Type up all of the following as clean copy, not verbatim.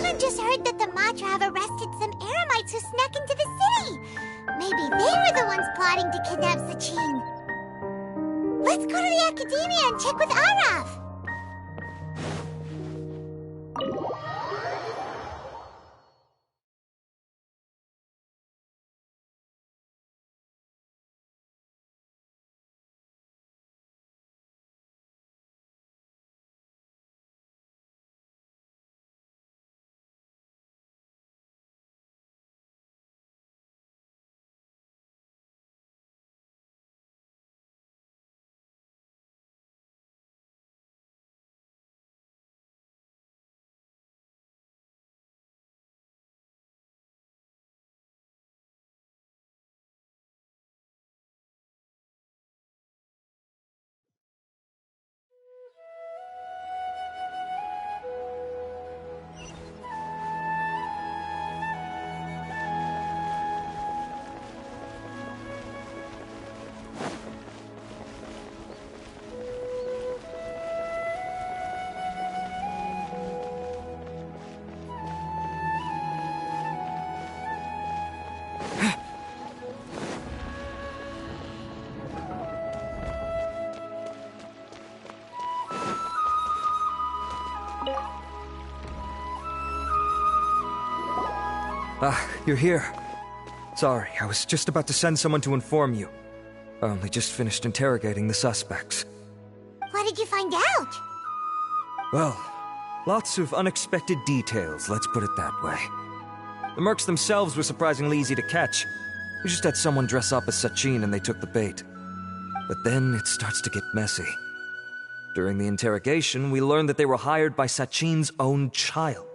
Paimon just heard that the Matra have arrested some Eremites who snuck into the city. Maybe they were the ones plotting to kidnap Sachin. Let's go to the Academia and check with Arav. Ah, you're here. Sorry, I was just about to send someone to inform you. I only just finished interrogating the suspects. What did you find out? Well, lots of unexpected details, let's put it that way. The mercs themselves were surprisingly easy to catch. We just had someone dress up as Sachin and they took the bait. But then it starts to get messy. During the interrogation, we learned that they were hired by Sachin's own child.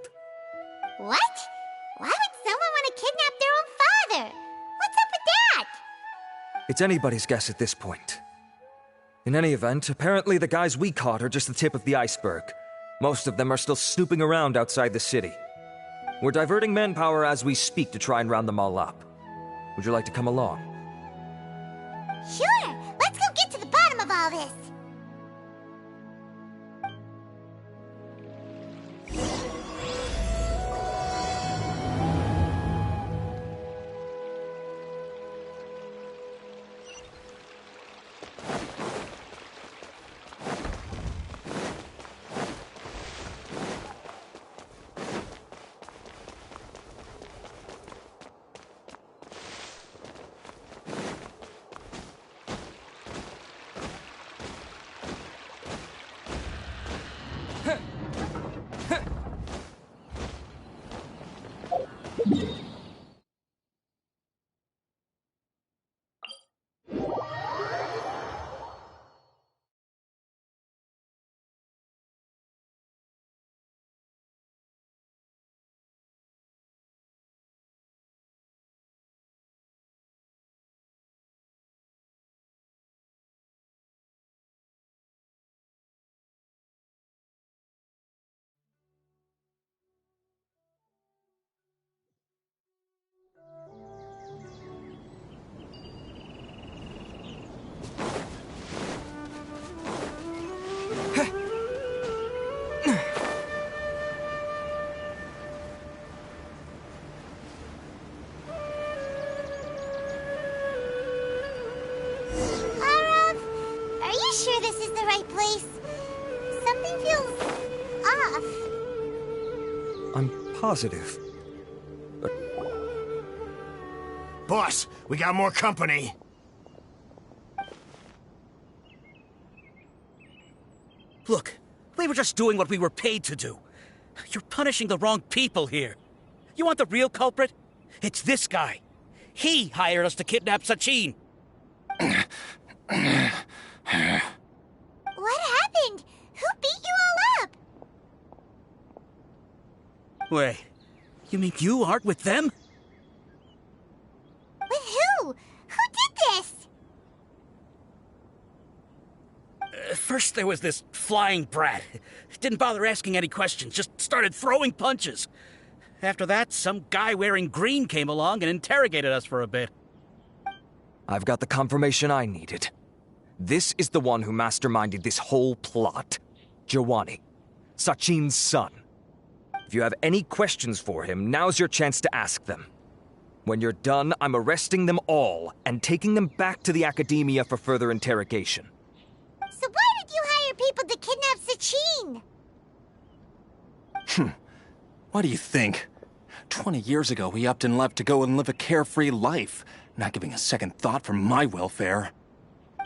What? Why would someone want to kidnap their own father? What's up with that? It's anybody's guess at this point. In any event, apparently the guys we caught are just the tip of the iceberg. Most of them are still snooping around outside the city. We're diverting manpower as we speak to try and round them all up. Would you like to come along? Sure, let's go get to the bottom of all this. sure this is the right place. Something feels off. I'm positive. But Boss, we got more company. Look, we were just doing what we were paid to do. You're punishing the wrong people here. You want the real culprit? It's this guy. He hired us to kidnap Sachin. What happened? Who beat you all up? Wait, you mean you aren't with them? With who? Who did this? First there was this flying brat. Didn't bother asking any questions, just started throwing punches. After that, some guy wearing green came along and interrogated us for a bit. I've got the confirmation I needed. This is the one who masterminded this whole plot. Giovanni, Sachin's son. If you have any questions for him, now's your chance to ask them. When you're done, I'm arresting them all and taking them back to the Academia for further interrogation. So why did you hire people to kidnap Sachin? What do you think? 20 years ago, he upped and left to go and live a carefree life, not giving a second thought for my welfare.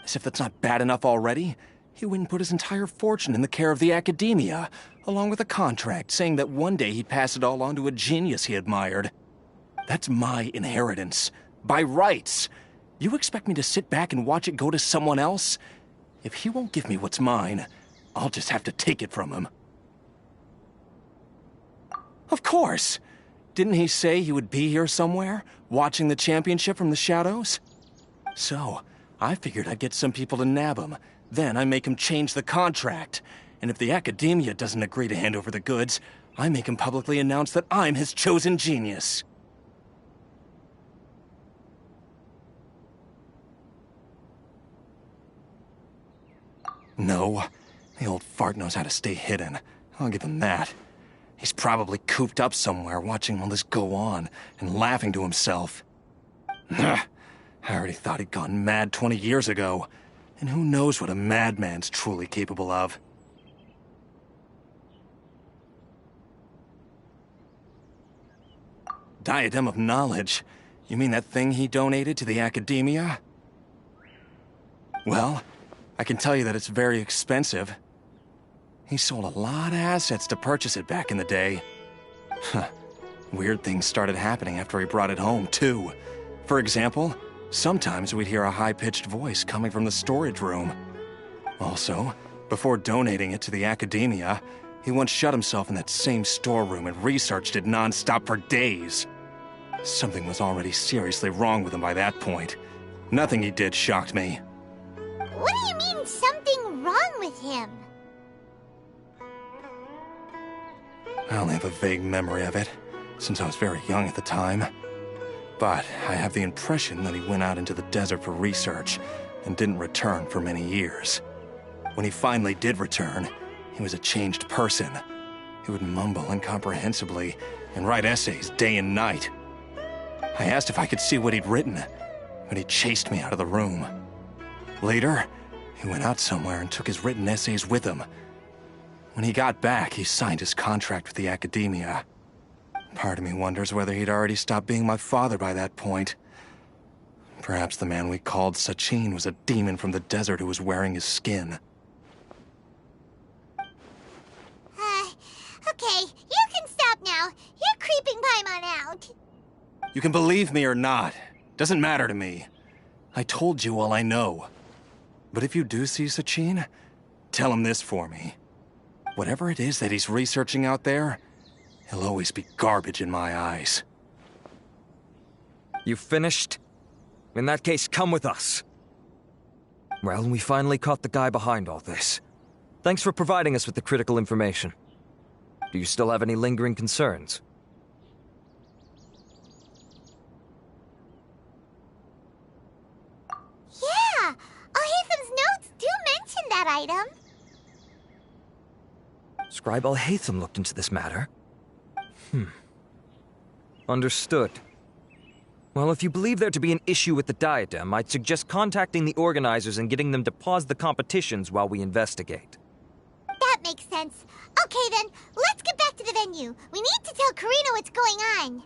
As if that's not bad enough already, he went and put his entire fortune in the care of the Academia, along with a contract saying that one day he'd pass it all on to a genius he admired. That's my inheritance, by rights. You expect me to sit back and watch it go to someone else? If he won't give me what's mine, I'll just have to take it from him. Of course! Didn't he say he would be here somewhere, watching the championship from the shadows? So, I figured I'd get some people to nab him. Then I make him change the contract. And if the Academia doesn't agree to hand over the goods, I make him publicly announce that I'm his chosen genius. No, the old fart knows how to stay hidden. I'll give him that. He's probably cooped up somewhere watching all this go on and laughing to himself. I already thought he'd gone mad 20 years ago. And who knows what a madman's truly capable of. Diadem of Knowledge? You mean that thing he donated to the Academia? Well, I can tell you that it's very expensive. He sold a lot of assets to purchase it back in the day. Weird things started happening after he brought it home, too. For example, sometimes we'd hear a high-pitched voice coming from the storage room. Also, before donating it to the Academia, he once shut himself in that same storeroom and researched it non-stop for days. Something was already seriously wrong with him by that point. Nothing he did shocked me. What do you mean, something wrong with him? I only have a vague memory of it, since I was very young at the time. But I have the impression that he went out into the desert for research and didn't return for many years. When he finally did return, he was a changed person. He would mumble incomprehensibly and write essays day and night. I asked if I could see what he'd written, but he chased me out of the room. Later, he went out somewhere and took his written essays with him. When he got back, he signed his contract with the Academia. Part of me wonders whether he'd already stopped being my father by that point. Perhaps the man we called Sachin was a demon from the desert who was wearing his skin. Okay, you can stop now. You're creeping Paimon out. You can believe me or not. Doesn't matter to me. I told you all I know. But if you do see Sachin, tell him this for me. Whatever it is that he's researching out there, he'll always be garbage in my eyes. You finished? In that case, come with us. Well, we finally caught the guy behind all this. Thanks for providing us with the critical information. Do you still have any lingering concerns? Yeah, Al-Haytham's notes do mention that item. Scribe Al-Haytham looked into this matter. Understood. Well, if you believe there to be an issue with the diadem, I'd suggest contacting the organizers and getting them to pause the competitions while we investigate. That makes sense. Okay then, let's get back to the venue. We need to tell Karina what's going on.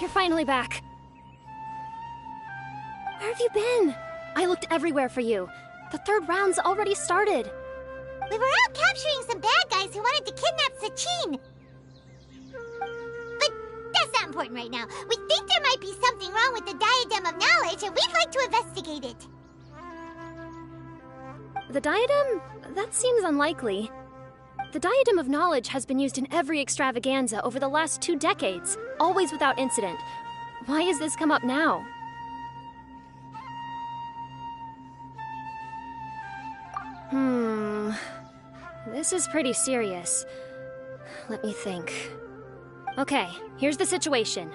You're finally back. Where have you been? I looked everywhere for you. The third round's already started. We were out capturing some bad guys who wanted to kidnap Sachin. But that's not important right now. We think there might be something wrong with the Diadem of Knowledge, and we'd like to investigate it. The diadem? That seems unlikely. The Diadem of Knowledge has been used in every extravaganza over the last 2 decades, always without incident. Why has this come up now? This is pretty serious. Let me think. Okay, here's the situation.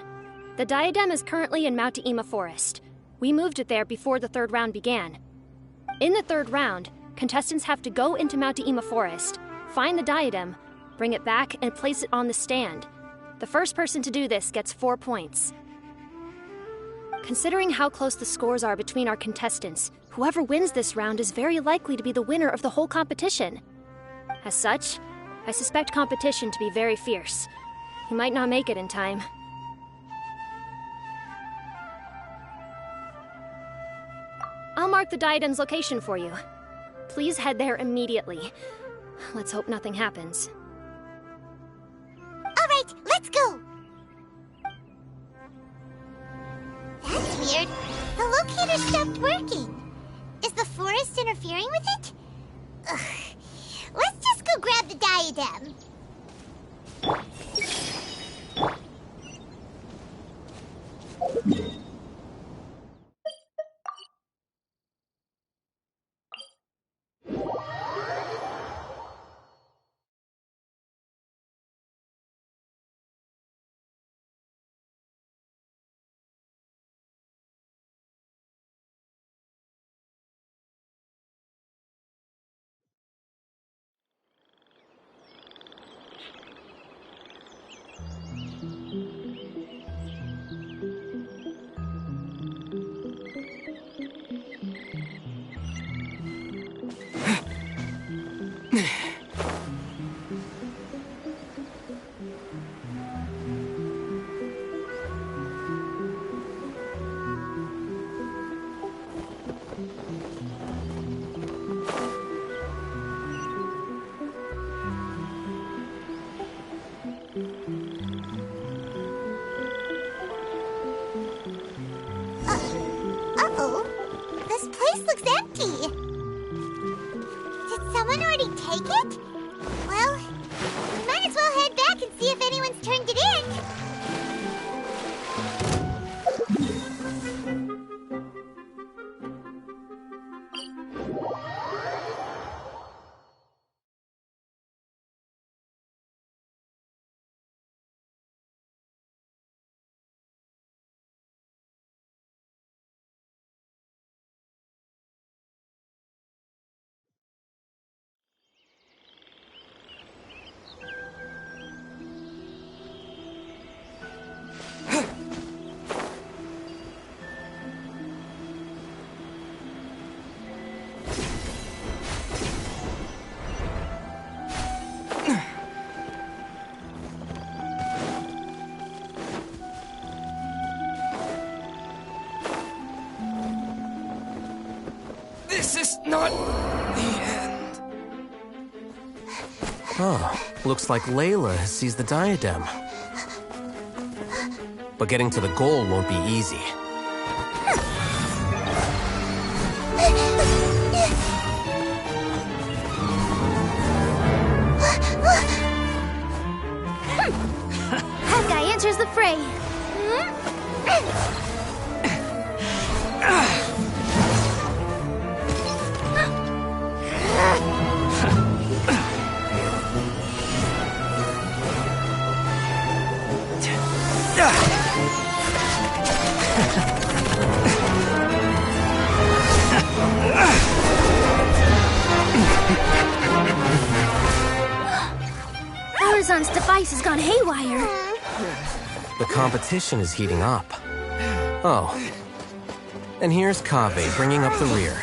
The diadem is currently in Mount Ima Forest. We moved it there before the third round began. In the third round, contestants have to go into Mount Ima Forest, find the diadem, bring it back, and place it on the stand. The first person to do this gets 4 points. Considering how close the scores are between our contestants, whoever wins this round is very likely to be the winner of the whole competition. As such, I suspect competition to be very fierce. You might not make it in time. I'll mark the diadem's location for you. Please head there immediately. Let's hope nothing happens. All right, let's go. That's weird. The locator stopped working. Is the forest interfering with it? Ugh. Let's just go grab the diadem. Uh-oh. This place looks empty. Did someone already take it? Well, we might as well head back and see if anyone's turned it in. not the end. Oh, looks like Layla has seized the diadem. But getting to the goal won't be easy. That guy enters the fray. Horizon's device has gone haywire. The competition is heating up. Oh. And here's Kaveh bringing up the rear.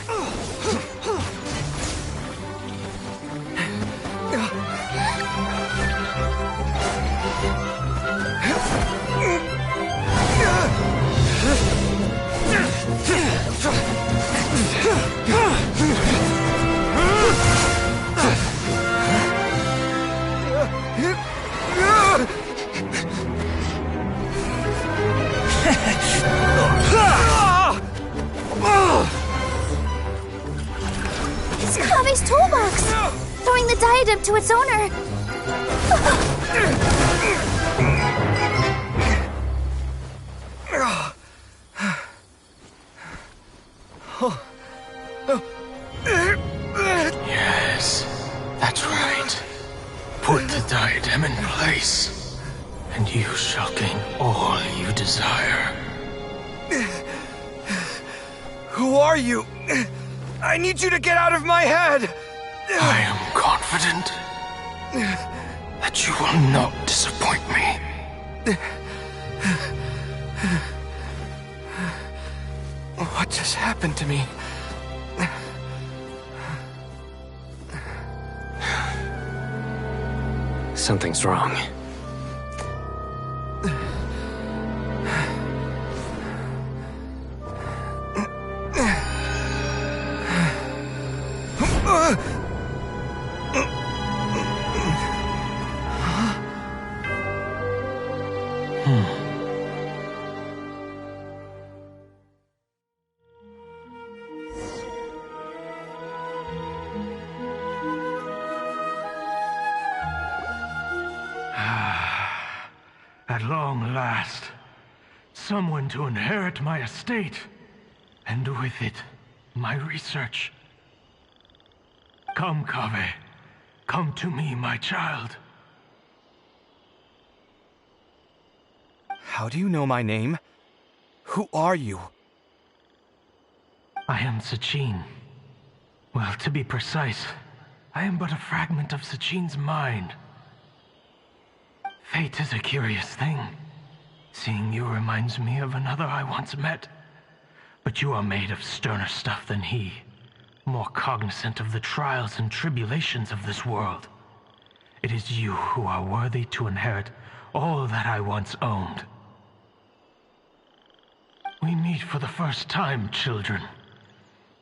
It's Kaveh's toolbox! Throwing the diadem to its owner! Yes, that's right. Put the diadem in place, and you shall gain all you desire. Who are you? I need you to get out of my head! I am confident that you will not disappoint me. What just happened to me? Something's wrong. At long last, someone to inherit my estate, and with it, my research. Come, Kaveh. Come to me, my child. How do you know my name? Who are you? I am Sachin. Well, to be precise, I am but a fragment of Sachin's mind. Fate is a curious thing. Seeing you reminds me of another I once met. But you are made of sterner stuff than he, more cognizant of the trials and tribulations of this world. It is you who are worthy to inherit all that I once owned. We meet for the first time, children.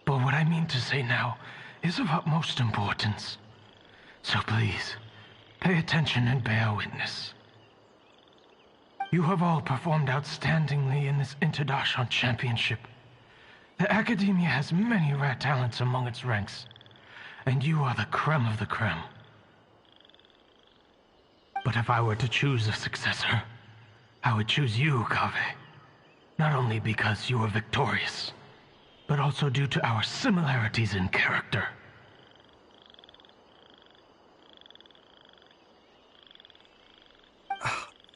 But what I mean to say now is of utmost importance. So please, pay attention and bear witness. You have all performed outstandingly in this International Championship. The Academia has many rare talents among its ranks, and you are the creme of the creme. But if I were to choose a successor, I would choose you, Kaveh. Not only because you were victorious, but also due to our similarities in character.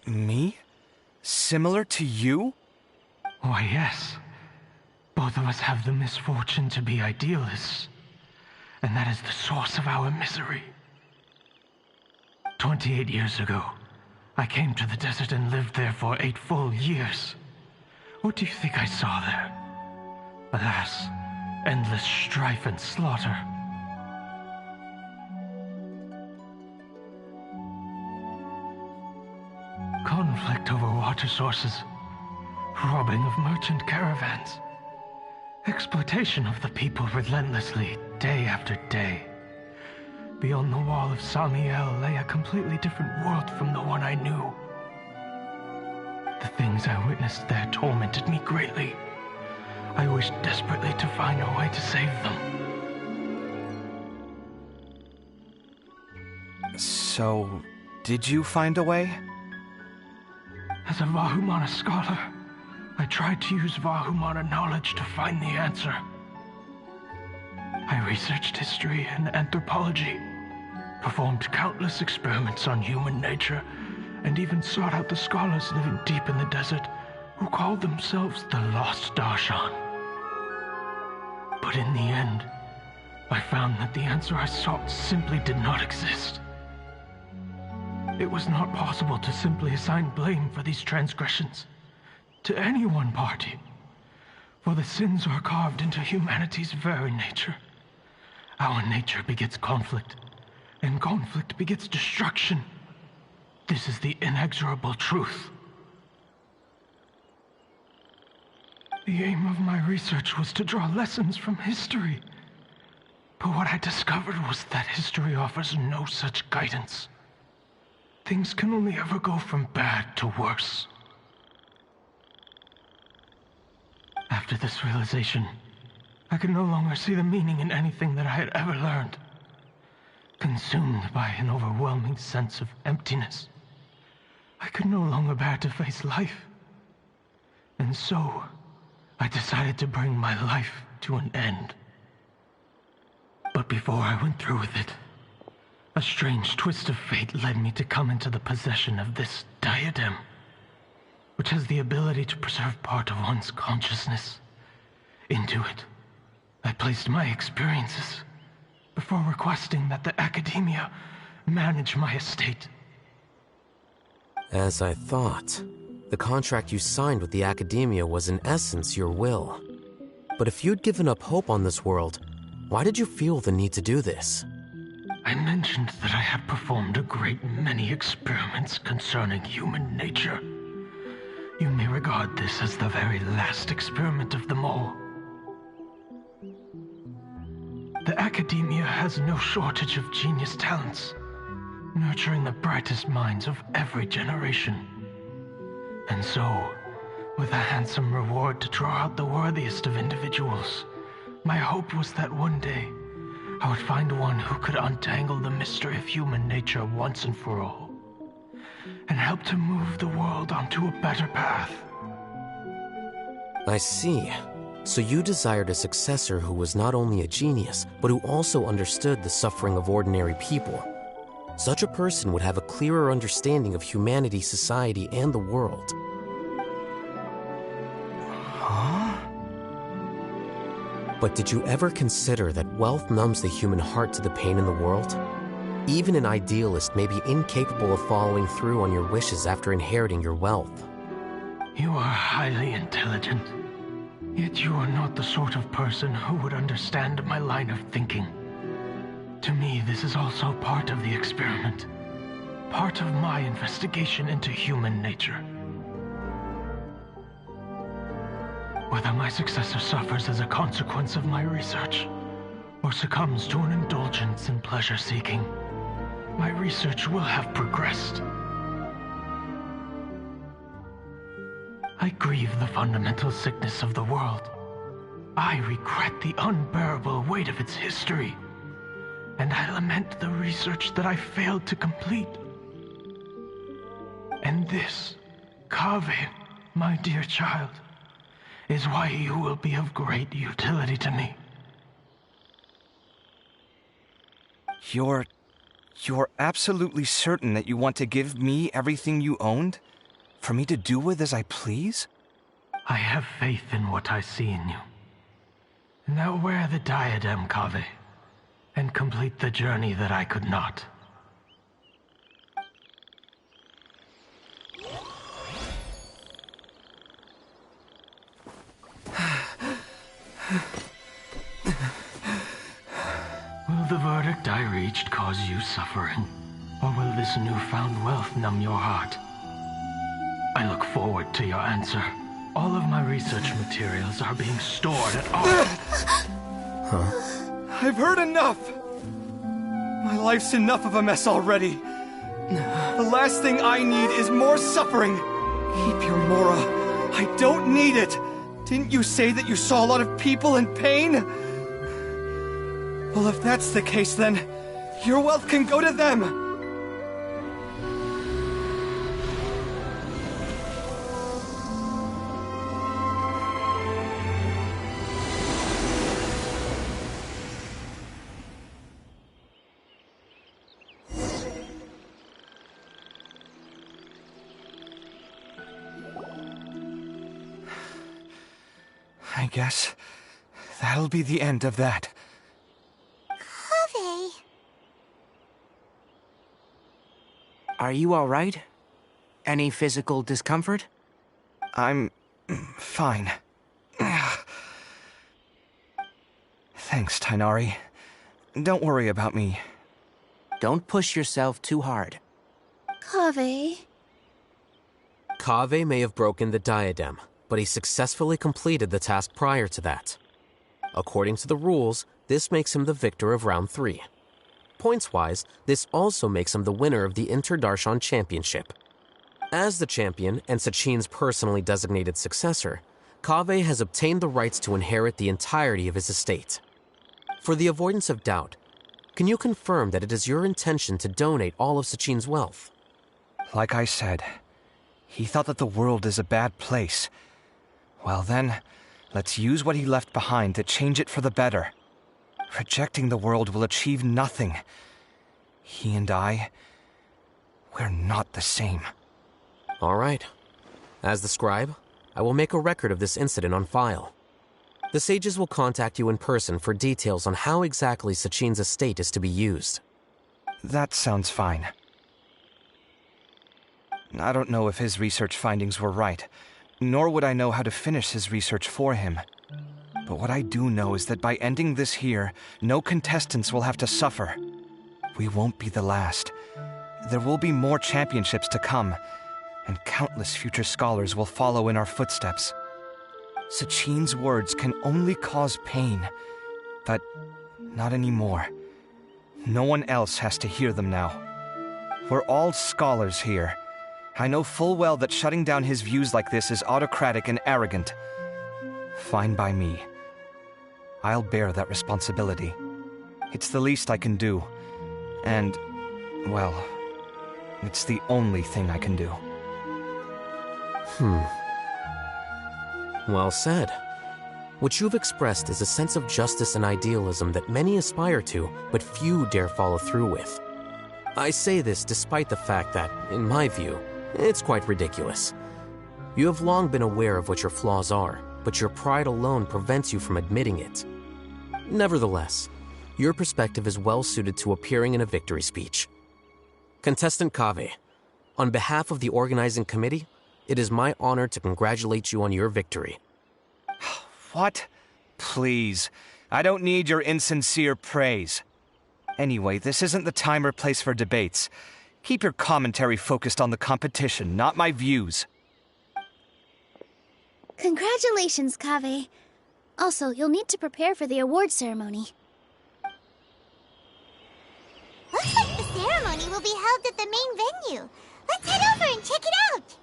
Me? Similar to you? Why, yes. Both of us have the misfortune to be idealists, and that is the source of our misery. 28 years ago, I came to the desert and lived there for 8 full years. What do you think I saw there? Alas, endless strife and slaughter. Conflict over water sources, robbing of merchant caravans, Exploitation of the people relentlessly, day after day. Beyond the wall of Samiel lay a completely different world from the one I knew. The things I witnessed there tormented me greatly. I wished desperately to find a way to save them. So, did you find a way? As a Vahumana scholar, I tried to use Vahumana knowledge to find the answer. I researched history and anthropology, performed countless experiments on human nature, and even sought out the scholars living deep in the desert who called themselves the Lost Darshan. But in the end, I found that the answer I sought simply did not exist. It was not possible to simply assign blame for these transgressions to any one party, for the sins are carved into humanity's very nature. Our nature begets conflict, and conflict begets destruction. This is the inexorable truth. The aim of my research was to draw lessons from history. But what I discovered was that history offers no such guidance. Things can only ever go from bad to worse. After this realization, I could no longer see the meaning in anything that I had ever learned. Consumed by an overwhelming sense of emptiness, I could no longer bear to face life. And so, I decided to bring my life to an end. But before I went through with it, a strange twist of fate led me to come into the possession of this diadem, which has the ability to preserve part of one's consciousness. Into it, I placed my experiences before requesting that the academia manage my estate. As I thought, the contract you signed with the academia was in essence your will. But if you'd given up hope on this world, why did you feel the need to do this? I mentioned that I had performed a great many experiments concerning human nature. You may regard this as the very last experiment of them all. The academia has no shortage of genius talents, nurturing the brightest minds of every generation. And so, with a handsome reward to draw out the worthiest of individuals, my hope was that one day, I would find one who could untangle the mystery of human nature once and for all, and help to move the world onto a better path. I see. So you desired a successor who was not only a genius, but who also understood the suffering of ordinary people. Such a person would have a clearer understanding of humanity, society, and the world. Huh? But did you ever consider that wealth numbs the human heart to the pain in the world? Even an idealist may be incapable of following through on your wishes after inheriting your wealth. You are highly intelligent, yet you are not the sort of person who would understand my line of thinking. To me, this is also part of the experiment, part of my investigation into human nature. Whether my successor suffers as a consequence of my research, or succumbs to an indulgence in pleasure-seeking, my research will have progressed. I grieve the fundamental sickness of the world. I regret the unbearable weight of its history. And I lament the research that I failed to complete. And this, Kaveh, my dear child, is why you will be of great utility to me. You're absolutely certain that you want to give me everything you owned? For me to do with as I please? I have faith in what I see in you. Now wear the diadem, Kaveh, and complete the journey that I could not. Will the verdict I reached cause you suffering? Or will this newfound wealth numb your heart? I look forward to your answer. All of my research materials are being stored at our... I've heard enough! My life's enough of a mess already. The last thing I need is more suffering. Keep your Mora. I don't need it. Didn't you say that you saw a lot of people in pain? Well, if that's the case, then your wealth can go to them. I guess that'll be the end of that. Kaveh. Are you all right? Any physical discomfort? I'm fine. Thanks, Tainari. Don't worry about me. Don't push yourself too hard. Kaveh. Kaveh may have broken the diadem, but he successfully completed the task prior to that. According to the rules, this makes him the victor of round 3. Points-wise, this also makes him the winner of the Inter-Darshan Championship. As the champion and Sachin's personally designated successor, Kaveh has obtained the rights to inherit the entirety of his estate. For the avoidance of doubt, can you confirm that it is your intention to donate all of Sachin's wealth? Like I said, he thought that the world is a bad place. Well then, let's use what he left behind to change it for the better. Rejecting the world will achieve nothing. He and I, we're not the same. All right. As the scribe, I will make a record of this incident on file. The sages will contact you in person for details on how exactly Sachin's estate is to be used. That sounds fine. I don't know if his research findings were right, nor would I know how to finish his research for him. But what I do know is that by ending this here, no contestants will have to suffer. We won't be the last. There will be more championships to come, and countless future scholars will follow in our footsteps. Sachin's words can only cause pain, but not anymore. No one else has to hear them now. We're all scholars here. I know full well that shutting down his views like this is autocratic and arrogant. Fine by me. I'll bear that responsibility. It's the least I can do. And, well, it's the only thing I can do. Well said. What you've expressed is a sense of justice and idealism that many aspire to, but few dare follow through with. I say this despite the fact that, in my view, it's quite ridiculous. You have long been aware of what your flaws are, but your pride alone prevents you from admitting it. Nevertheless, your perspective is well suited to appearing in a victory speech. Contestant Kaveh, on behalf of the organizing committee, it is my honor to congratulate you on your victory. What? Please. I don't need your insincere praise. Anyway, this isn't the time or place for debates. Keep your commentary focused on the competition, not my views. Congratulations, Kaveh. Also, you'll need to prepare for the award ceremony. Looks like the ceremony will be held at the main venue. Let's head over and check it out!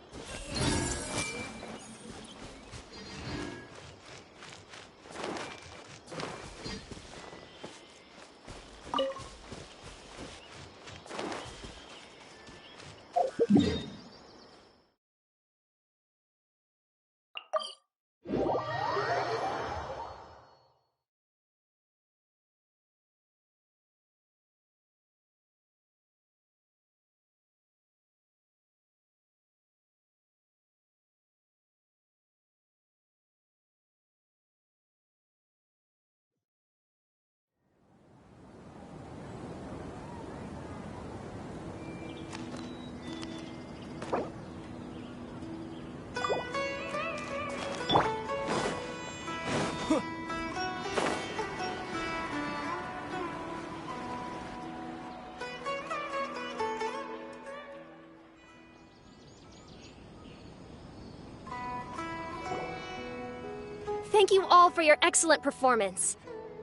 thank you all for your excellent performance.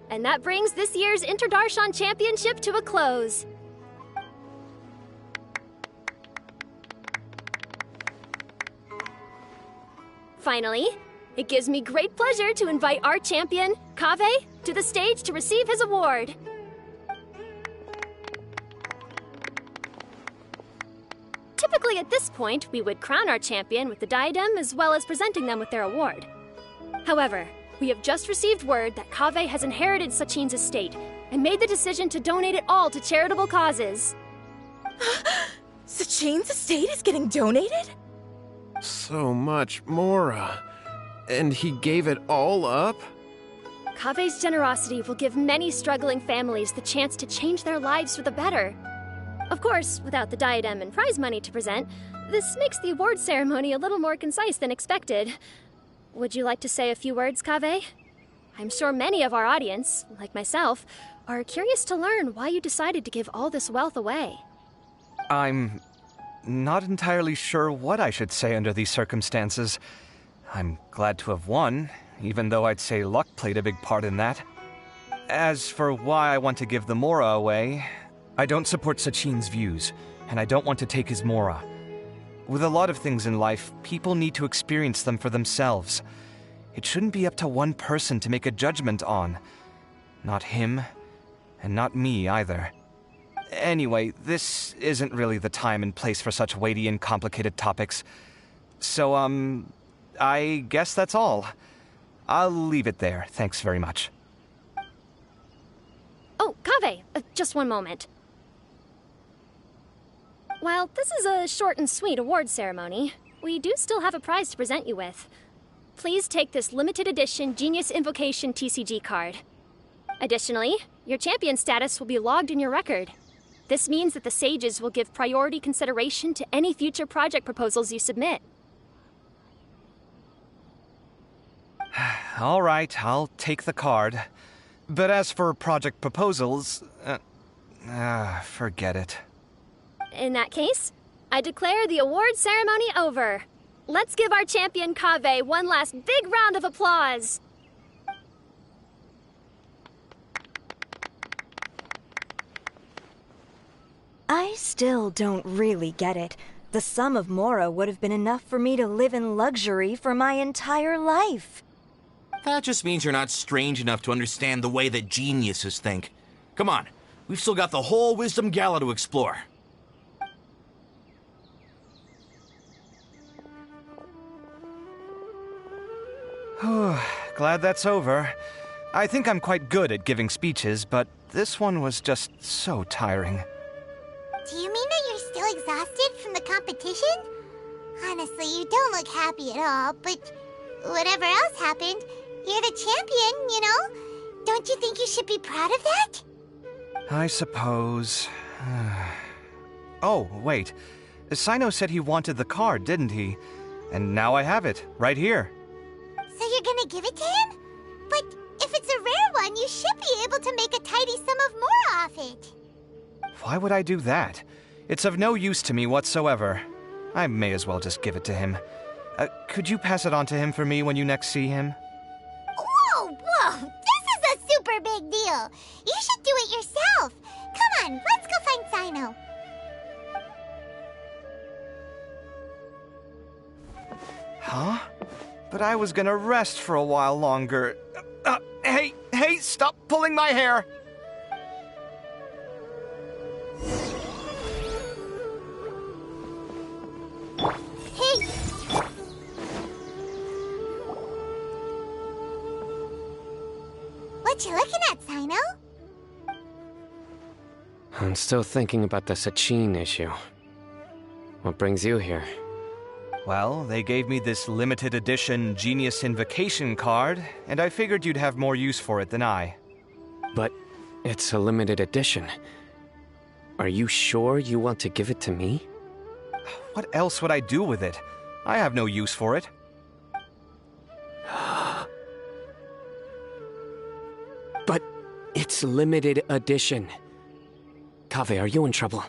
And that brings this year's Interdarshan Championship to a close. Finally, it gives me great pleasure to invite our champion, Kaveh, to the stage to receive his award. Typically at this point, we would crown our champion with the diadem as well as presenting them with their award. However, we have just received word that Kaveh has inherited Sachin's estate and made the decision to donate it all to charitable causes. Sachin's estate is getting donated? So much Mora. And he gave it all up? Kaveh's generosity will give many struggling families the chance to change their lives for the better. Of course, without the diadem and prize money to present, this makes the award ceremony a little more concise than expected. Would you like to say a few words, Kaveh? I'm sure many of our audience, like myself, are curious to learn why you decided to give all this wealth away. I'm not entirely sure what I should say under these circumstances. I'm glad to have won, even though I'd say luck played a big part in that. As for why I want to give the Mora away, I don't support Sachin's views, and I don't want to take his Mora. With a lot of things in life, people need to experience them for themselves. It shouldn't be up to one person to make a judgment on. Not him, and not me either. Anyway, this isn't really the time and place for such weighty and complicated topics. So, I guess that's all. I'll leave it there. Thanks very much. Oh, Kaveh, just one moment. While this is a short and sweet award ceremony, we do still have a prize to present you with. Please take this limited edition Genius Invocation TCG card. Additionally, your champion status will be logged in your record. This means that the Sages will give priority consideration to any future project proposals you submit. All right, I'll take the card. But as for project proposals, forget it. In that case, I declare the award ceremony over. Let's give our champion Kaveh one last big round of applause. I still don't really get it. The sum of Mora would have been enough for me to live in luxury for my entire life. That just means you're not strange enough to understand the way that geniuses think. Come on, we've still got the whole Wisdom Gala to explore. Glad that's over. I think I'm quite good at giving speeches, but this one was just so tiring. Do you mean that you're still exhausted from the competition? Honestly, you don't look happy at all, but whatever else happened, you're the champion, you know? Don't you think you should be proud of that? I suppose. Oh, wait. Sino said he wanted the card, didn't he? And now I have it, right here. So you're gonna give it to him? But if it's a rare one, you should be able to make a tidy sum of more off it. Why would I do that? It's of no use to me whatsoever. I may as well just give it to him. Could you pass it on to him for me when you next see him? Whoa! This is a super big deal! You should do it yourself! Come on, let's go find Sino. Huh? But I was gonna rest for a while longer. Hey, stop pulling my hair! Hey! What you looking at, Sino? I'm still thinking about the Sachin issue. What brings you here? Well, they gave me this limited edition Genius Invocation card, and I figured you'd have more use for it than I. But it's a limited edition. Are you sure you want to give it to me? What else would I do with it? I have no use for it. But it's limited edition. Kaveh, are you in trouble?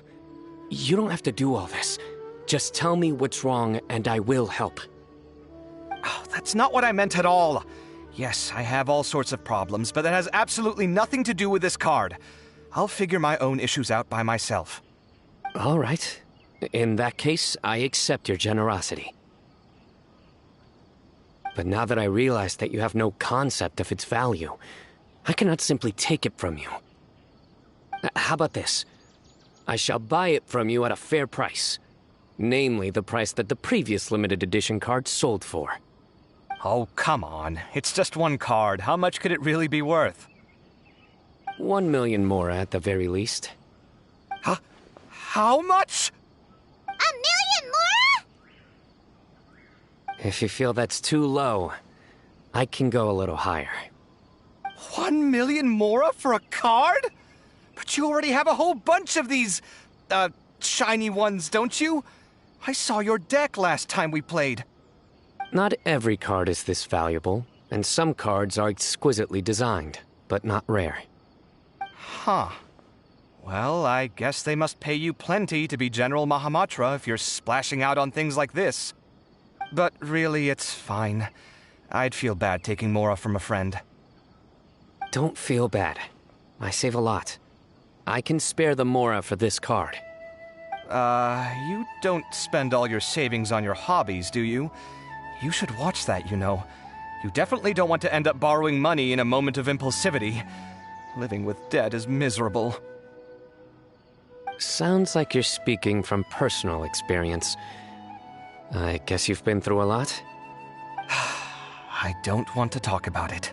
You don't have to do all this. Just tell me what's wrong and I will help. Oh, that's not what I meant at all. Yes, I have all sorts of problems, but that has absolutely nothing to do with this card. I'll figure my own issues out by myself. All right. In that case, I accept your generosity. But now that I realize that you have no concept of its value, I cannot simply take it from you. How about this? I shall buy it from you at a fair price. Namely, the price that the previous limited edition card sold for. Oh, come on. It's just one card. How much could it really be worth? 1 million more at the very least. Huh? How much? 1 million more? If you feel that's too low, I can go a little higher. 1 million mora for a card? But you already have a whole bunch of these, shiny ones, don't you? I saw your deck last time we played. Not every card is this valuable, and some cards are exquisitely designed, but not rare. Huh. Well, I guess they must pay you plenty to be General Mahamatra if you're splashing out on things like this. But really, it's fine. I'd feel bad taking mora from a friend. Don't feel bad. I save a lot. I can spare the mora for this card. You don't spend all your savings on your hobbies, do you? You should watch that, you know. You definitely don't want to end up borrowing money in a moment of impulsivity. Living with debt is miserable. Sounds like you're speaking from personal experience. I guess you've been through a lot? I don't want to talk about it.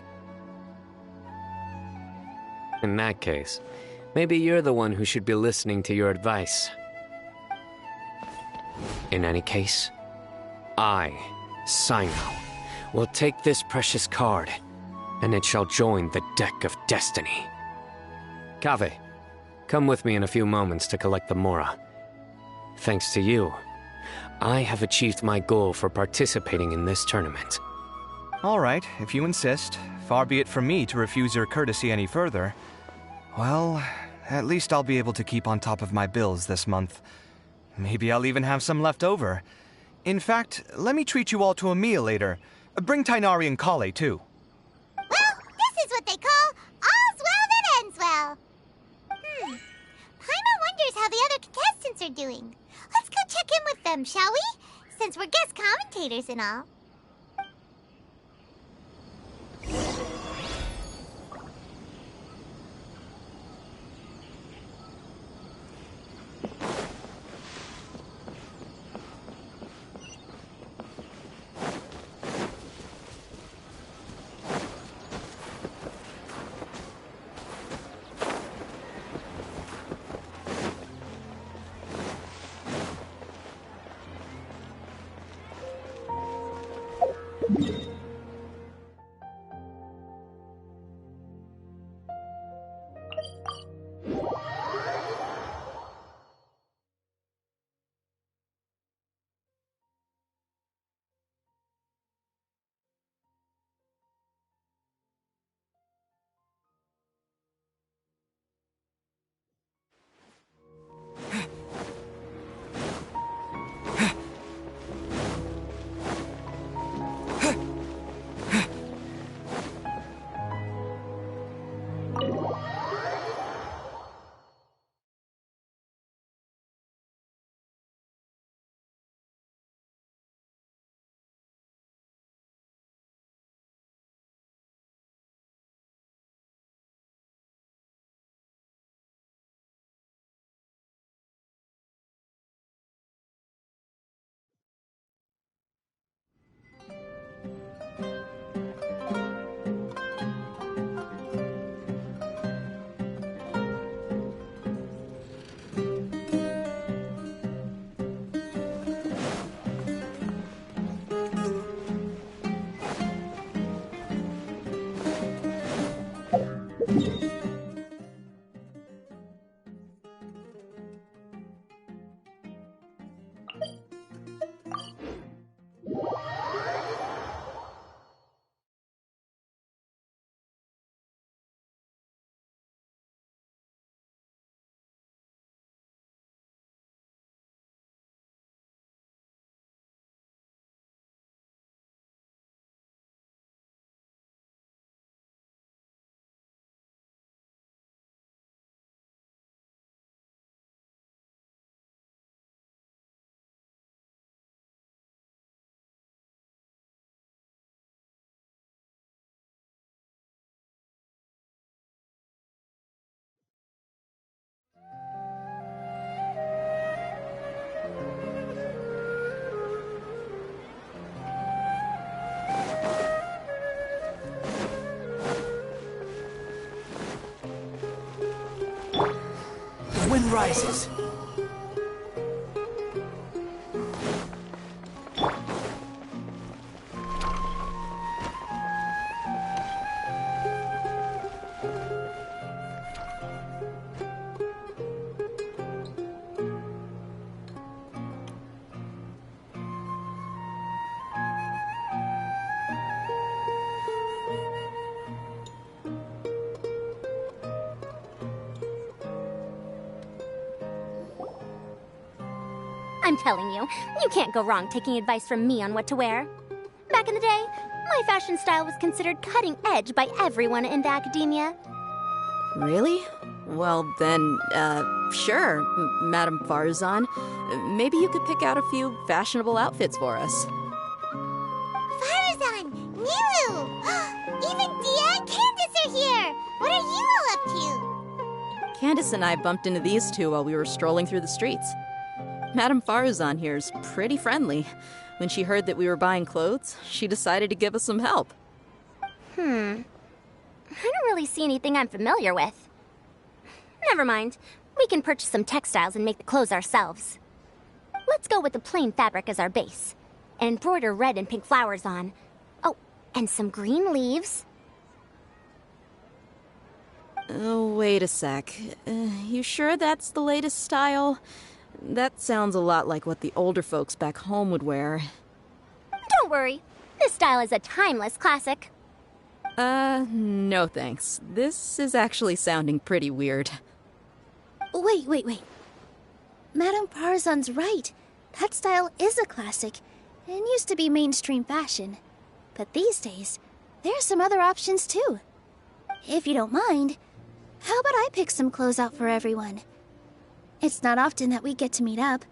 In that case, maybe you're the one who should be listening to your advice. In any case, I, Sino, will take this precious card, and it shall join the deck of destiny. Kaveh, come with me in a few moments to collect the mora. Thanks to you, I have achieved my goal for participating in this tournament. All right, if you insist. Far be it from me to refuse your courtesy any further. Well, at least I'll be able to keep on top of my bills this month. Maybe I'll even have some left over. In fact, let me treat you all to a meal later. Bring Tainari and Kale, too. Well, this is what they call all's well that ends well. Paimon wonders how the other contestants are doing. Let's go check in with them, shall we? Since we're guest commentators and all. rises. I'm telling you, you can't go wrong taking advice from me on what to wear. Back in the day, my fashion style was considered cutting edge by everyone in the academia. Really? Well then, sure, Madame Farzan. Maybe you could pick out a few fashionable outfits for us. Farzan! Nilu! Even Dia and Candace are here! What are you all up to? Candace and I bumped into these two while we were strolling through the streets. Madame Farzan here's pretty friendly. When she heard that we were buying clothes, she decided to give us some help. I don't really see anything I'm familiar with. Never mind. We can purchase some textiles and make the clothes ourselves. Let's go with the plain fabric as our base. And embroider red and pink flowers on. Oh, and some green leaves. Oh, wait a sec. You sure that's the latest style? That sounds a lot like what the older folks back home would wear. Don't worry. This style is a timeless classic. No thanks. This is actually sounding pretty weird. Wait. Madame Farzan's right. That style is a classic and used to be mainstream fashion. But these days, there's some other options too. If you don't mind, how about I pick some clothes out for everyone? It's not often that we get to meet up,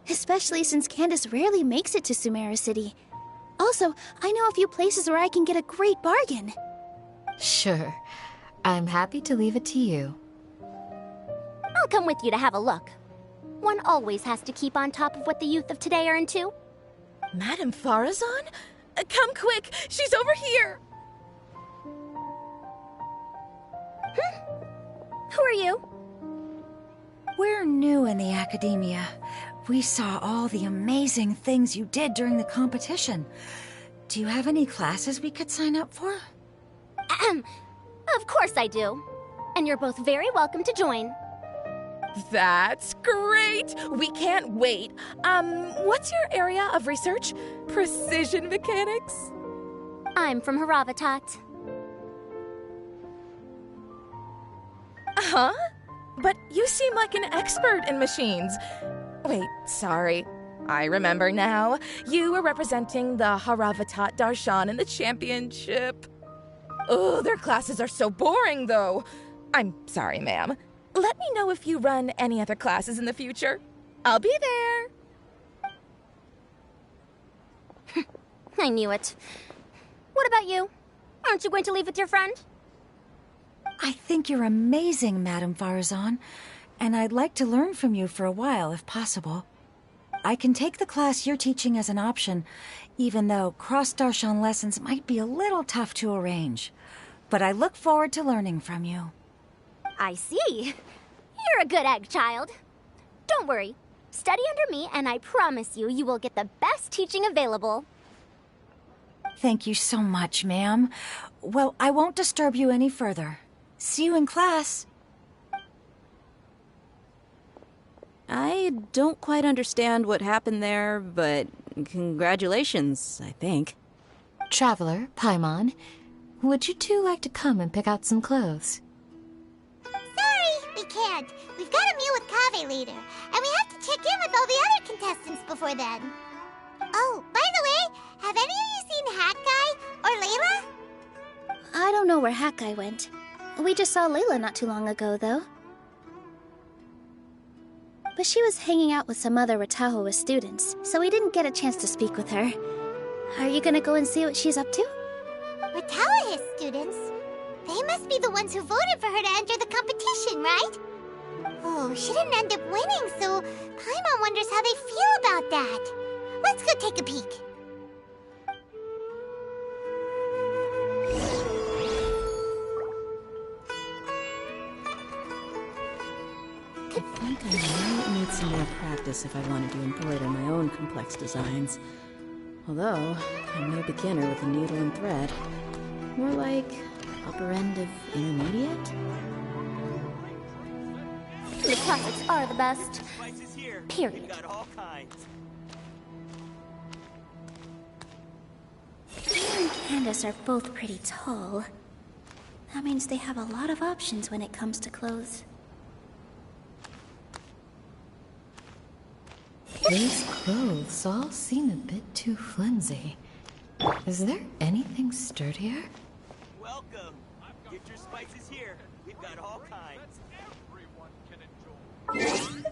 especially since Candace rarely makes it to Sumeru City. Also, I know a few places where I can get a great bargain. Sure. I'm happy to leave it to you. I'll come with you to have a look. One always has to keep on top of what the youth of today are into. Madame Farazan? Come quick! She's over here! Who are you? We're new in the academia. We saw all the amazing things you did during the competition. Do you have any classes we could sign up for? Of course I do. And you're both very welcome to join. That's great! We can't wait. What's your area of research? Precision mechanics? I'm from Haravatat. Huh? But you seem like an expert in machines. Wait, sorry. I remember now. You were representing the Haravatat Darshan in the championship. Oh, their classes are so boring, though. I'm sorry, ma'am. Let me know if you run any other classes in the future. I'll be there. I knew it. What about you? Aren't you going to leave with your friend? I think you're amazing, Madame Farzan, and I'd like to learn from you for a while, if possible. I can take the class you're teaching as an option, even though cross-Darshan lessons might be a little tough to arrange. But I look forward to learning from you. I see. You're a good egg, child. Don't worry. Study under me, and I promise you, you will get the best teaching available. Thank you so much, ma'am. Well, I won't disturb you any further. See you in class. I don't quite understand what happened there, but congratulations, I think. Traveler, Paimon, would you two like to come and pick out some clothes? Sorry, we can't. We've got a meal with Kaveh later, and we have to check in with all the other contestants before then. Oh, by the way, have any of you seen Hat Guy or Layla? I don't know where Hat Guy went. We just saw Layla not too long ago, though. But she was hanging out with some other Ratahoa students, so we didn't get a chance to speak with her. Are you gonna go and see what she's up to? Ratahoa students? They must be the ones who voted for her to enter the competition, right? Oh, she didn't end up winning, so Paimon wonders how they feel about that. Let's go take a peek. this if I wanted to embroider my own complex designs. Although, I'm no beginner with a needle and thread. More like upper end of intermediate? The classics are the best. Period. Peter and Candace are both pretty tall. That means they have a lot of options when it comes to clothes. These clothes all seem a bit too flimsy. Is there anything sturdier? Welcome. Get your spices here. We've got all kinds. Everyone can enjoy.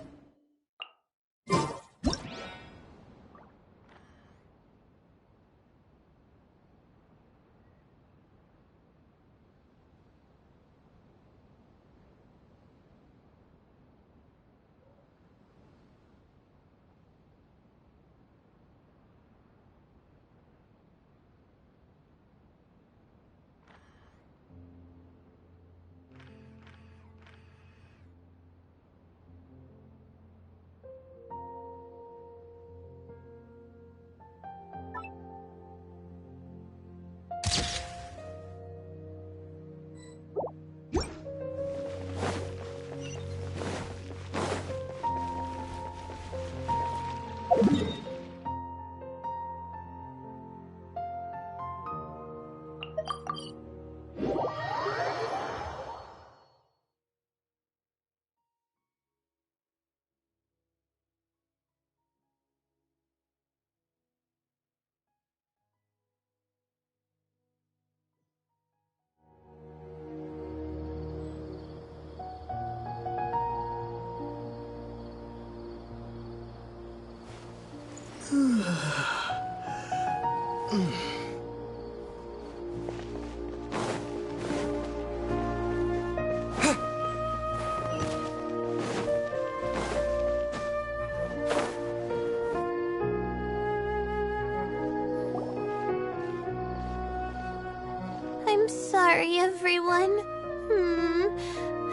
I'm sorry, everyone.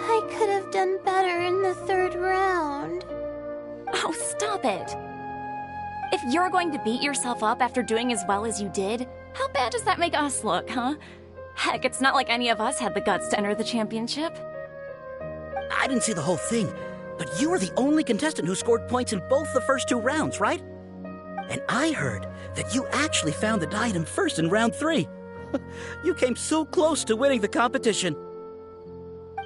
I could have done better in the third round. Oh, stop it! If you're going to beat yourself up after doing as well as you did, how bad does that make us look, huh? Heck, it's not like any of us had the guts to enter the championship. I didn't see the whole thing, but you were the only contestant who scored points in both the first 2 rounds, right? And I heard that you actually found the diadem first in round 3. You came so close to winning the competition.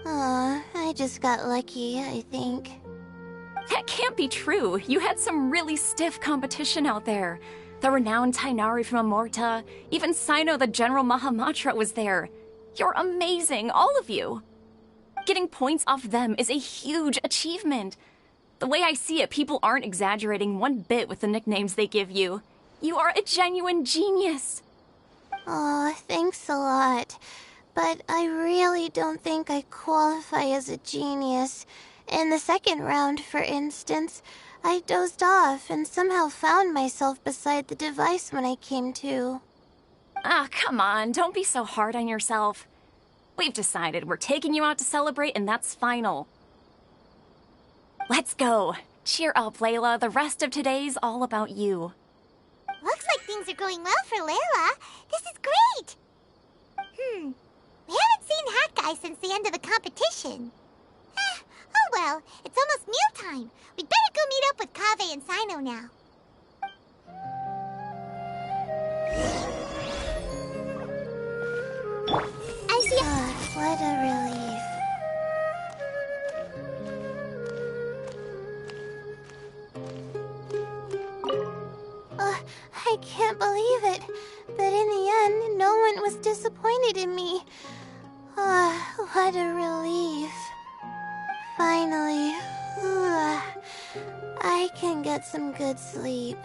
Aw, I just got lucky, I think. That can't be true. You had some really stiff competition out there. The renowned Tainari from Amorta, even Sino the General Mahamatra was there. You're amazing, all of you. Getting points off them is a huge achievement. The way I see it, people aren't exaggerating one bit with the nicknames they give you. You are a genuine genius. Aw, thanks a lot. But I really don't think I qualify as a genius. In the second round, for instance, I dozed off and somehow found myself beside the device when I came to. Ah, come on, don't be so hard on yourself. We've decided we're taking you out to celebrate, and that's final. Let's go. Cheer up, Layla. The rest of today's all about you. Looks like things are going well for Layla. This is great! We haven't seen Hat Guy since the end of the competition. Oh well, it's almost mealtime. We'd better go meet up with Kaveh and Sino now. I see. What a relief. I can't believe it. But in the end, no one was disappointed in me. What a relief. Finally. I can get some good sleep.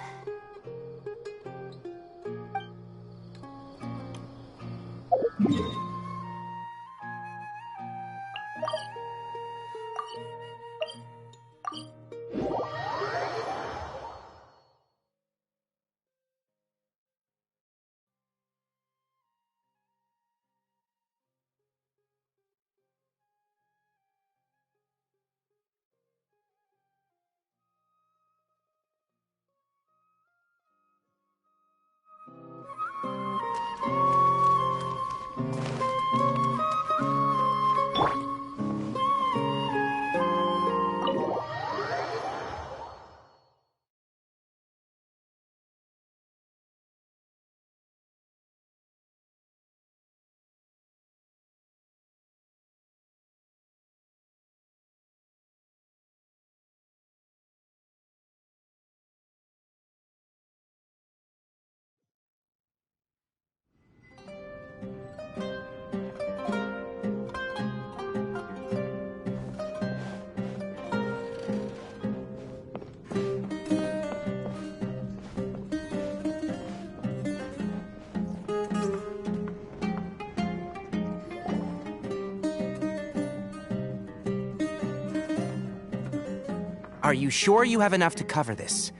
Are you sure you have enough to cover this?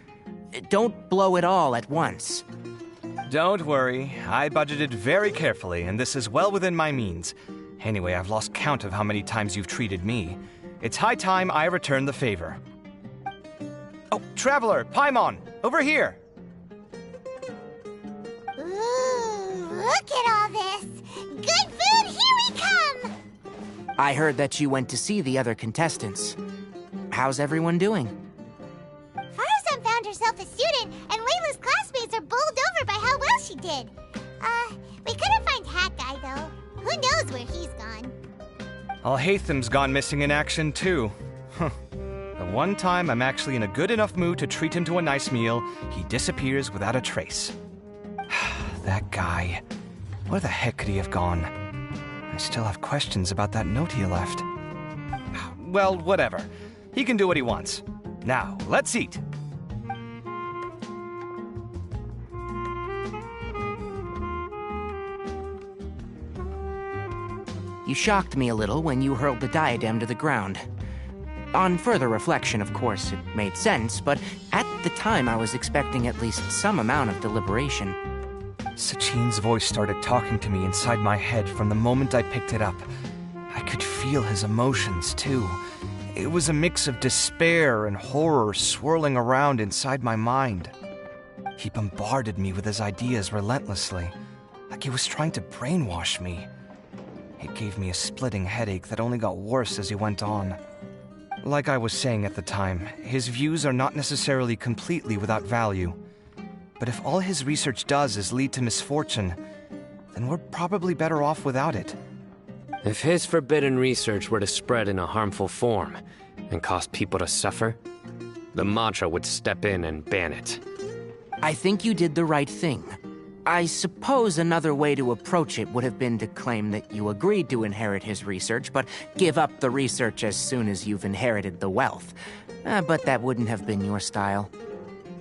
Don't blow it all at once. Don't worry. I budgeted very carefully, and this is well within my means. Anyway, I've lost count of how many times you've treated me. It's high time I return the favor. Oh, Traveler, Paimon, over here! Ooh, look at all this! Good food, here we come! I heard that you went to see the other contestants. How's everyone doing? Farzan found herself a student, and Layla's classmates are bowled over by how well she did. We couldn't find Hat Guy, though. Who knows where he's gone? Alhaitham's gone missing in action, too. Huh. The one time I'm actually in a good enough mood to treat him to a nice meal, he disappears without a trace. That guy. Where the heck could he have gone? I still have questions about that note he left. Well, whatever. He can do what he wants. Now, let's eat. You shocked me a little when you hurled the diadem to the ground. On further reflection, of course, it made sense, but at the time I was expecting at least some amount of deliberation. Sachine's voice started talking to me inside my head from the moment I picked it up. I could feel his emotions, too. It was a mix of despair and horror swirling around inside my mind. He bombarded me with his ideas relentlessly, like he was trying to brainwash me. It gave me a splitting headache that only got worse as he went on. Like I was saying at the time, his views are not necessarily completely without value. But if all his research does is lead to misfortune, then we're probably better off without it. If his forbidden research were to spread in a harmful form and cause people to suffer, the Matra would step in and ban it. I think you did the right thing. I suppose another way to approach it would have been to claim that you agreed to inherit his research, but give up the research as soon as you've inherited the wealth. But that wouldn't have been your style.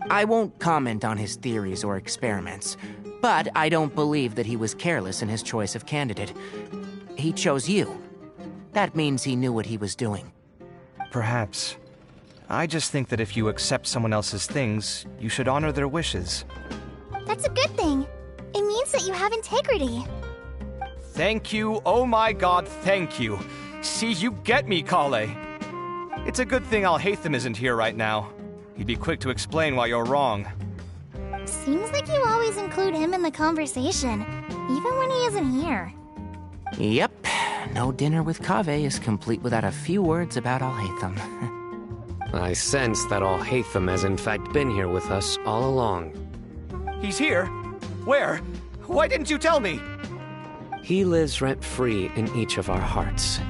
I won't comment on his theories or experiments, but I don't believe that he was careless in his choice of candidate. He chose you. That means he knew what he was doing. Perhaps. I just think that if you accept someone else's things, you should honor their wishes. That's a good thing. It means that you have integrity. Thank you, oh my god, thank you. See, you get me, Kale. It's a good thing Alhaitham isn't here right now. He'd be quick to explain why you're wrong. Seems like you always include him in the conversation, even when he isn't here. Yep, no dinner with Kaveh is complete without a few words about Alhaitham. I sense that Alhaitham has in fact been here with us all along. He's here? Where? Why didn't you tell me? He lives rent-free in each of our hearts.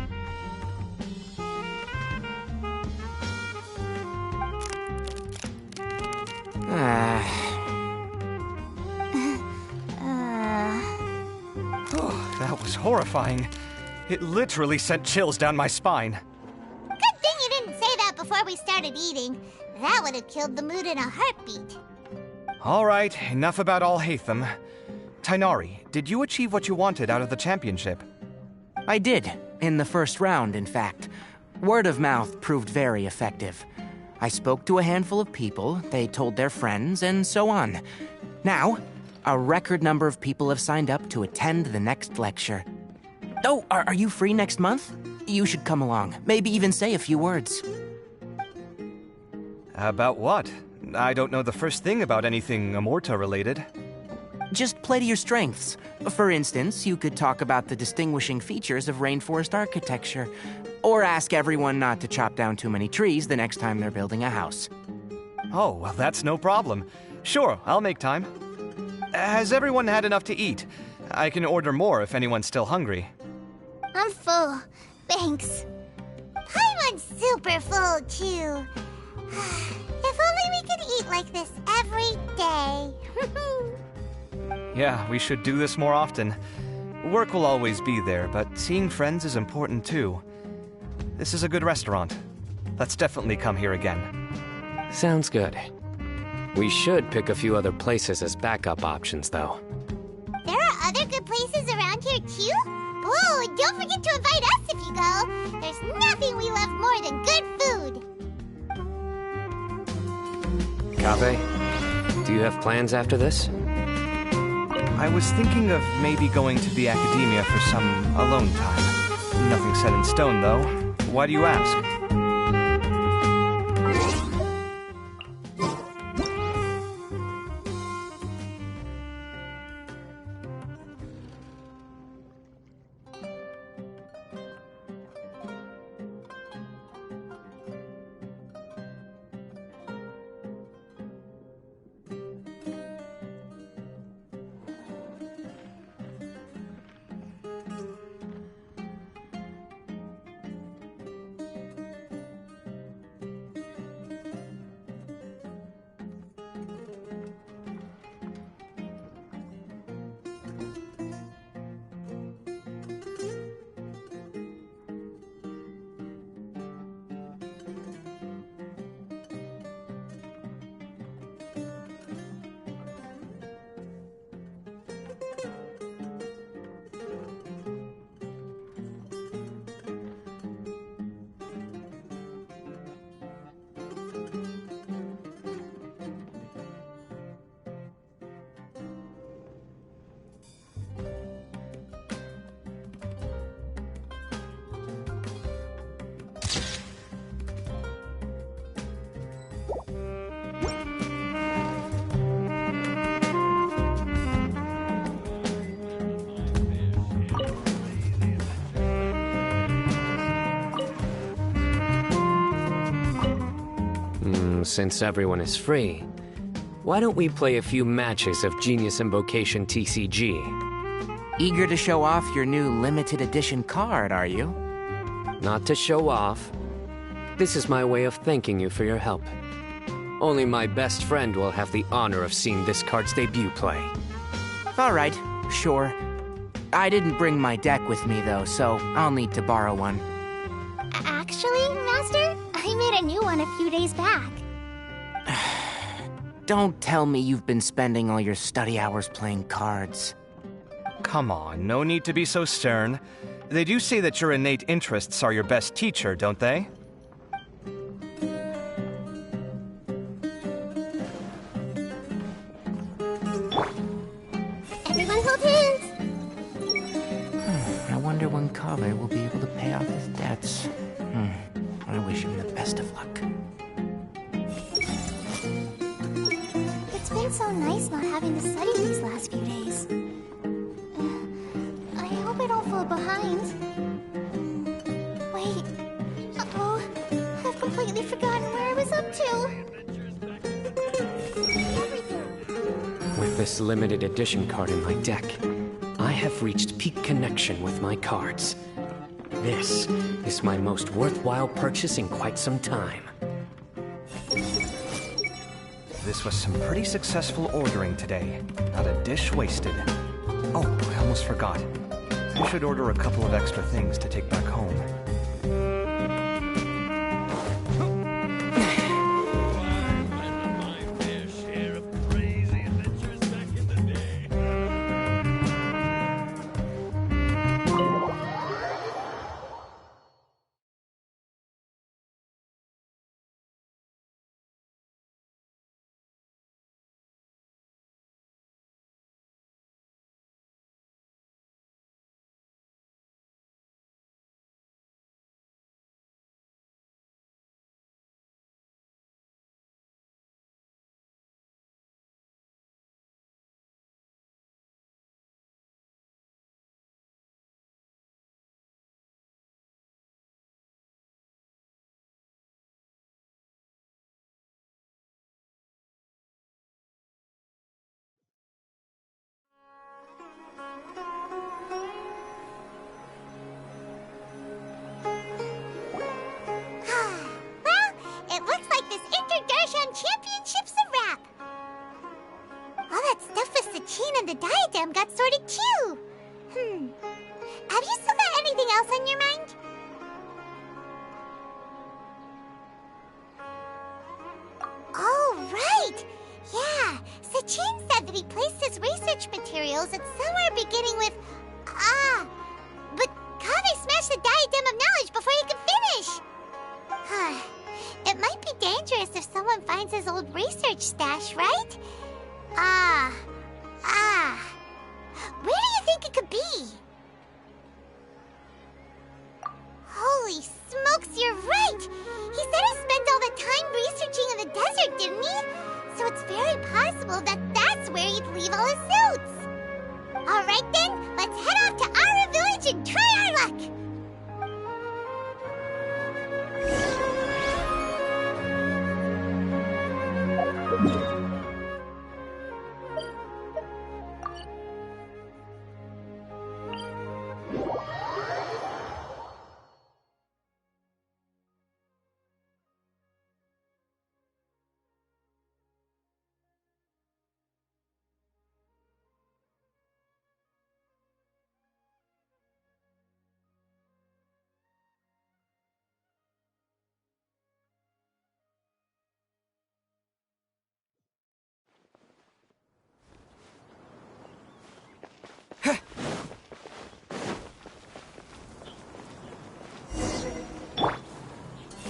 Oh, that was horrifying. It literally sent chills down my spine. Good thing you didn't say that before we started eating. That would have killed the mood in a heartbeat. All right, enough about Alhaitham. Tighnari, did you achieve what you wanted out of the championship? I did, in the first round, in fact. Word of mouth proved very effective. I spoke to a handful of people, they told their friends, and so on. Now, a record number of people have signed up to attend the next lecture. Oh, are you free next month? You should come along, maybe even say a few words. About what? I don't know the first thing about anything Amorta-related. Just play to your strengths. For instance, you could talk about the distinguishing features of rainforest architecture, or ask everyone not to chop down too many trees the next time they're building a house. Oh, well, that's no problem. Sure, I'll make time. Has everyone had enough to eat? I can order more if anyone's still hungry. I'm full. Thanks. Paimon's super full, too. If only we could eat like this every day. Yeah, we should do this more often. Work will always be there, but seeing friends is important too. This is a good restaurant. Let's definitely come here again. Sounds good. We should pick a few other places as backup options, though. There are other good places around here, too? Oh, and don't forget to invite us if you go. There's nothing we love more than good food. Kave, do you have plans after this? I was thinking of maybe going to the academia for some alone time. Nothing set in stone, though. Why do you ask? Since everyone is free, why don't we play a few matches of Genius Invocation TCG? Eager to show off your new limited edition card, are you? Not to show off. This is my way of thanking you for your help. Only my best friend will have the honor of seeing this card's debut play. All right, sure. I didn't bring my deck with me, though, so I'll need to borrow one. Actually, Master, I made a new one a few days back. Don't tell me you've been spending all your study hours playing cards. Come on, no need to be so stern. They do say that your innate interests are your best teacher, don't they? Everyone hold hands! I wonder when Kave will be able to pay off his debts. I wish him the best of luck. It's been so nice not having to study these last few days. I hope I don't fall behind. Wait. Uh-oh. I've completely forgotten where I was up to. With this limited edition card in my deck, I have reached peak connection with my cards. This is my most worthwhile purchase in quite some time. This was some pretty successful ordering today. Not a dish wasted. Oh, I almost forgot. I should order a couple of extra things to take back home. And the diadem got sorted too. Have you still got anything else on your mind? Oh, right. Yeah, Sachin said that he placed his research materials at somewhere beginning with but Kave smashed the diadem of knowledge before he could finish. It might be dangerous if someone finds his old research stash, right? Where do you think it could be? Holy smokes, you're right! He said he spent all the time researching in the desert, didn't he? So it's very possible that that's where he'd leave all his suits. Alright then, let's head off to Ara Village and try our luck!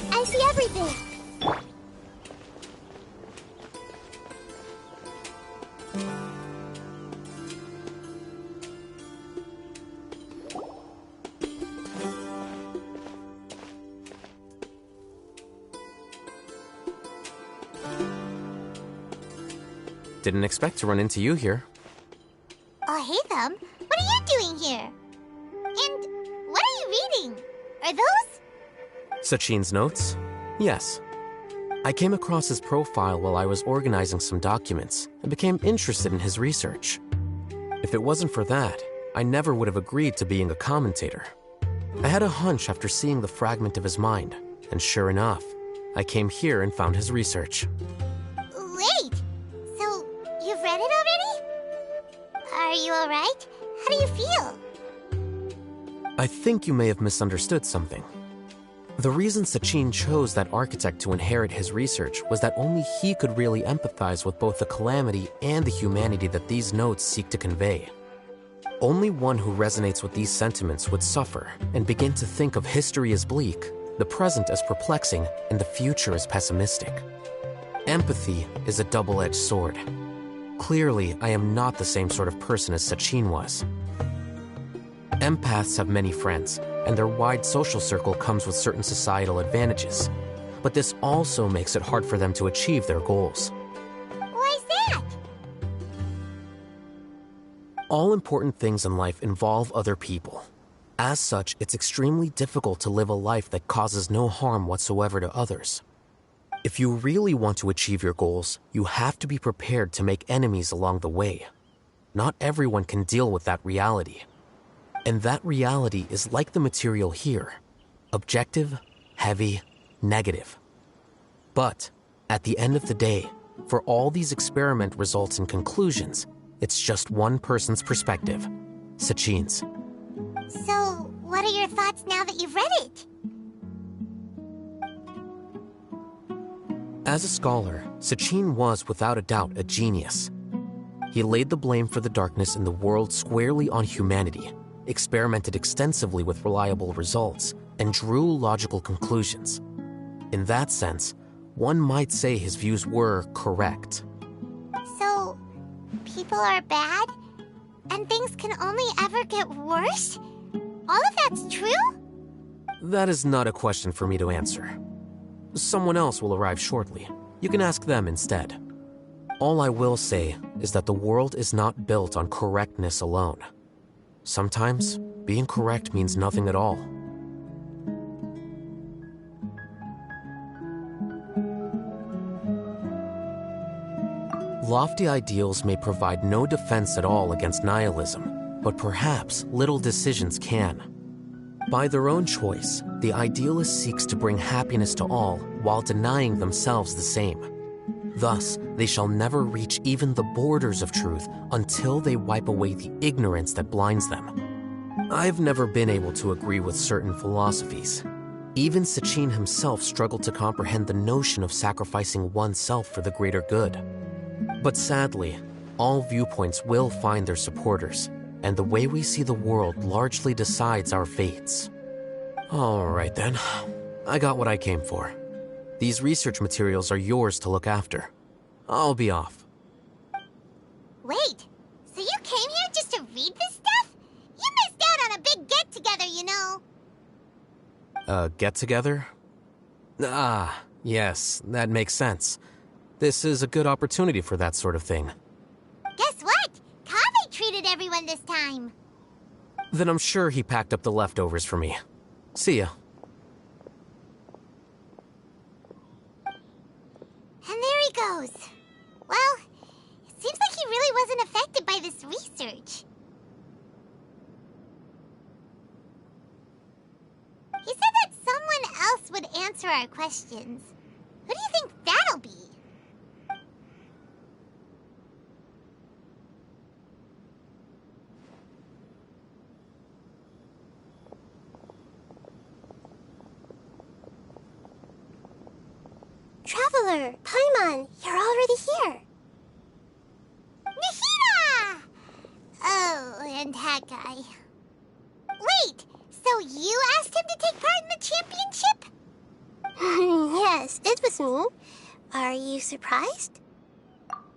I see everything. Didn't expect to run into you here. Oh, hey, Thumb. What are you doing here? And what are you reading? Are those? Sachin's notes? Yes. I came across his profile while I was organizing some documents and became interested in his research. If it wasn't for that, I never would have agreed to being a commentator. I had a hunch after seeing the fragment of his mind, and sure enough, I came here and found his research. Wait! So, you've read it already? Are you alright? How do you feel? I think you may have misunderstood something. The reason Sachin chose that architect to inherit his research was that only he could really empathize with both the calamity and the humanity that these notes seek to convey. Only one who resonates with these sentiments would suffer and begin to think of history as bleak, the present as perplexing, and the future as pessimistic. Empathy is a double-edged sword. Clearly, I am not the same sort of person as Sachin was. Empaths have many friends, and their wide social circle comes with certain societal advantages. But this also makes it hard for them to achieve their goals. Why is that? All important things in life involve other people. As such, it's extremely difficult to live a life that causes no harm whatsoever to others. If you really want to achieve your goals, you have to be prepared to make enemies along the way. Not everyone can deal with that reality. And that reality is like the material here. Objective, heavy, negative. But, at the end of the day, for all these experiment results and conclusions, it's just one person's perspective. Sachin's. So, what are your thoughts now that you've read it? As a scholar, Sachin was without a doubt a genius. He laid the blame for the darkness in the world squarely on humanity, experimented extensively with reliable results, and drew logical conclusions. In that sense, one might say his views were correct. So, people are bad? And things can only ever get worse? All of that's true? That is not a question for me to answer. Someone else will arrive shortly. You can ask them instead. All I will say is that the world is not built on correctness alone. Sometimes, being correct means nothing at all. Lofty ideals may provide no defense at all against nihilism, but perhaps little decisions can. By their own choice, the idealist seeks to bring happiness to all while denying themselves the same. Thus, they shall never reach even the borders of truth until they wipe away the ignorance that blinds them. I've never been able to agree with certain philosophies. Even Sachin himself struggled to comprehend the notion of sacrificing oneself for the greater good. But sadly, all viewpoints will find their supporters, and the way we see the world largely decides our fates. All right then, I got what I came for. These research materials are yours to look after. I'll be off. Wait, so you came here just to read this stuff? You missed out on a big get-together, you know. Get-together? Ah, yes, that makes sense. This is a good opportunity for that sort of thing. Guess what? Kaveh treated everyone this time. Then I'm sure he packed up the leftovers for me. See ya. And there he goes. Well, it seems like he really wasn't affected by this research. He said that someone else would answer our questions. Who do you think that'll be? Traveler, Paimon, you're already here. Nahida! Oh, and that guy. Wait, so you asked him to take part in the championship? Yes, it was me. Are you surprised?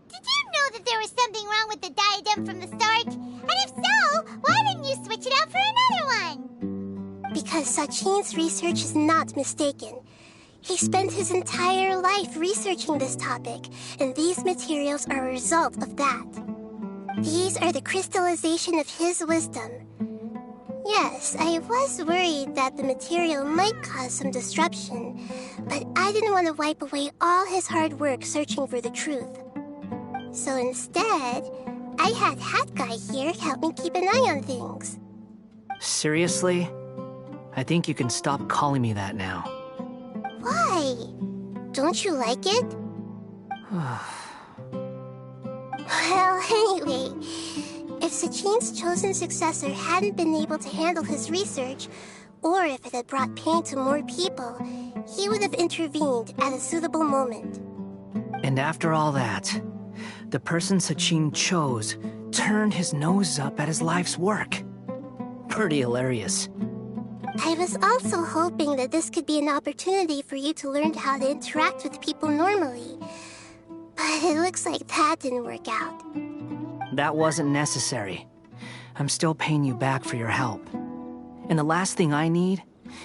Did you know that there was something wrong with the diadem from the start? And if so, why didn't you switch it out for another one? Because Sachin's research is not mistaken. He spent his entire life researching this topic, and these materials are a result of that. These are the crystallization of his wisdom. Yes, I was worried that the material might cause some disruption, but I didn't want to wipe away all his hard work searching for the truth. So instead, I had Hat Guy here help me keep an eye on things. Seriously? I think you can stop calling me that now. Why? Don't you like it? Well, anyway, if Sachin's chosen successor hadn't been able to handle his research, or if it had brought pain to more people, he would have intervened at a suitable moment. And after all that, the person Sachin chose turned his nose up at his life's work. Pretty hilarious. I was also hoping that this could be an opportunity for you to learn how to interact with people normally. But it looks like that didn't work out. That wasn't necessary. I'm still paying you back for your help. And the last thing I need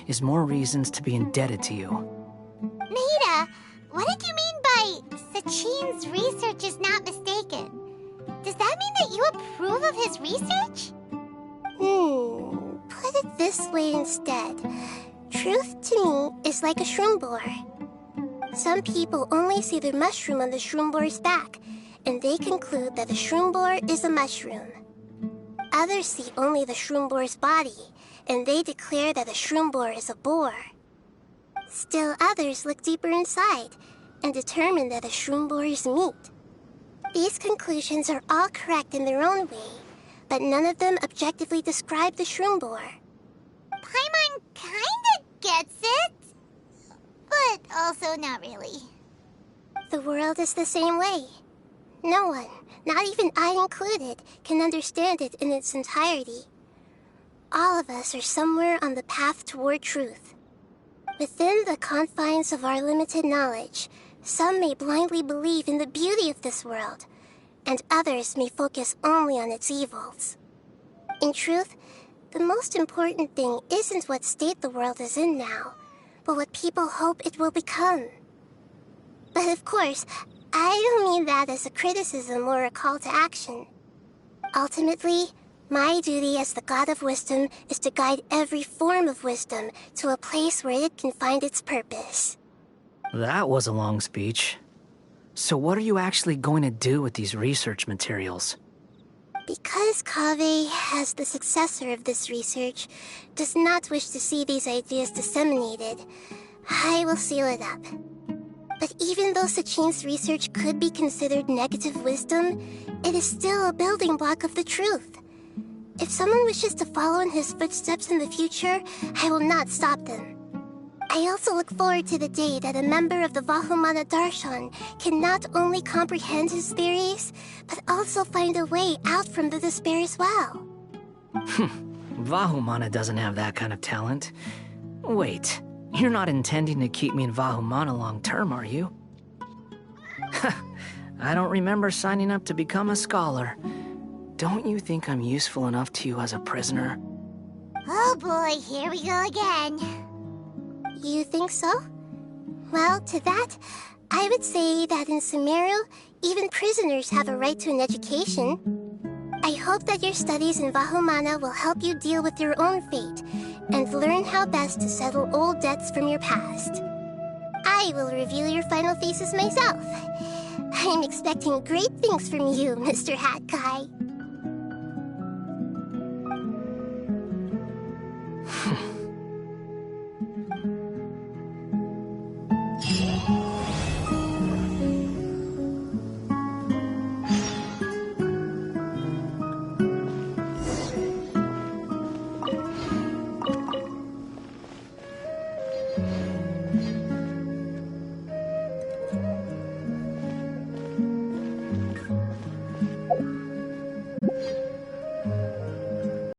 is more reasons to be indebted to you. Nahida, what did you mean by Sachin's research is not mistaken? Does that mean that you approve of his research? Put it this way instead. Truth to me is like a shroom boar. Some people only see the mushroom on the shroom boar's back, and they conclude that the shroom boar is a mushroom. Others see only the shroom boar's body, and they declare that the shroom boar is a boar. Still others look deeper inside, and determine that the shroom boar is meat. These conclusions are all correct in their own way, but none of them objectively describe the shroom boar. Paimon kinda gets it, but also not really. The world is the same way. No one, not even I included, can understand it in its entirety. All of us are somewhere on the path toward truth. Within the confines of our limited knowledge, some may blindly believe in the beauty of this world, and others may focus only on its evils. In truth, the most important thing isn't what state the world is in now, but what people hope it will become. But of course, I don't mean that as a criticism or a call to action. Ultimately, my duty as the God of Wisdom is to guide every form of wisdom to a place where it can find its purpose. That was a long speech. So what are you actually going to do with these research materials? Because Kaveh, as the successor of this research, does not wish to see these ideas disseminated, I will seal it up. But even though Sachin's research could be considered negative wisdom, it is still a building block of the truth. If someone wishes to follow in his footsteps in the future, I will not stop them. I also look forward to the day that a member of the Vahumana Darshan can not only comprehend his theories, but also find a way out from the despair as well. Vahumana doesn't have that kind of talent. Wait, You're not intending to keep me in Vahumana long term, are you? I don't remember signing up to become a scholar. Don't you think I'm useful enough to you as a prisoner? Oh boy, here we go again. You think so? Well, to that, I would say that in Sumeru, even prisoners have a right to an education. I hope that your studies in Vahumana will help you deal with your own fate and learn how best to settle old debts from your past. I will review your final thesis myself. I'm expecting great things from you, Mr. Hat Guy.